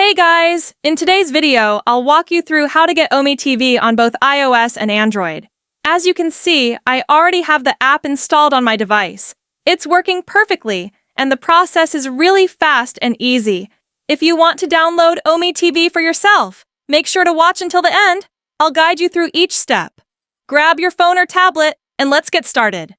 Hey guys! In today's video, I'll walk you through how to get Omi TV on both iOS and Android. As you can see, I already have the app installed on my device. It's working perfectly, and the process is really fast and easy. If you want to download Omi TV for yourself, make sure to watch until the end. I'll guide you through each step. Grab your phone or tablet, and let's get started.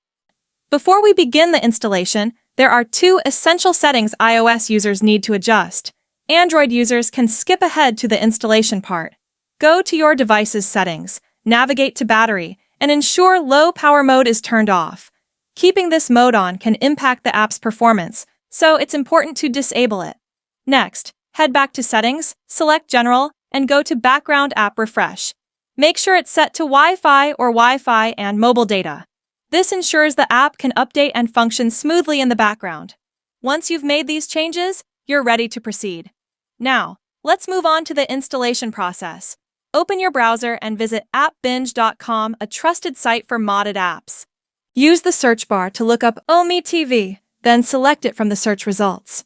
Before we begin the installation, there are two essential settings iOS users need to adjust. Android users can skip ahead to the installation part. Go to your device's settings, navigate to battery, and ensure low power mode is turned off. Keeping this mode on can impact the app's performance, so it's important to disable it. Next, head back to Settings, select General, and go to Background App Refresh. Make sure it's set to Wi-Fi or Wi-Fi and mobile data. This ensures the app can update and function smoothly in the background. Once you've made these changes, you're ready to proceed. Now, let's move on to the installation process. Open your browser and visit appbinge.com, a trusted site for modded apps. Use the search bar to look up Omi TV, then select it from the search results.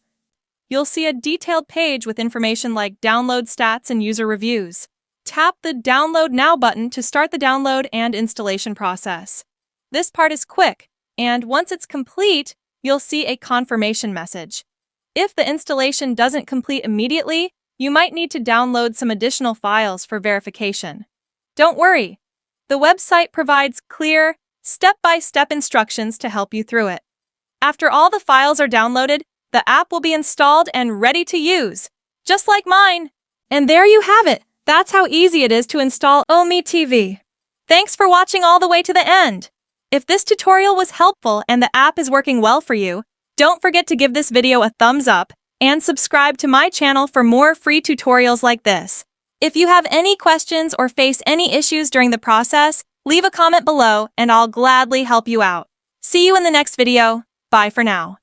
You'll see a detailed page with information like download stats and user reviews. Tap the Download Now button to start the download and installation process. This part is quick, and once it's complete, you'll see a confirmation message. If the installation doesn't complete immediately, you might need to download some additional files for verification. Don't worry, the website provides clear, step-by-step instructions to help you through it. After all the files are downloaded, the app will be installed and ready to use, just like mine. And there you have it. That's how easy it is to install Omi TV. Thanks for watching all the way to the end. If this tutorial was helpful and the app is working well for you, don't forget to give this video a thumbs up and subscribe to my channel for more free tutorials like this. If you have any questions or face any issues during the process, leave a comment below and I'll gladly help you out. See you in the next video. Bye for now.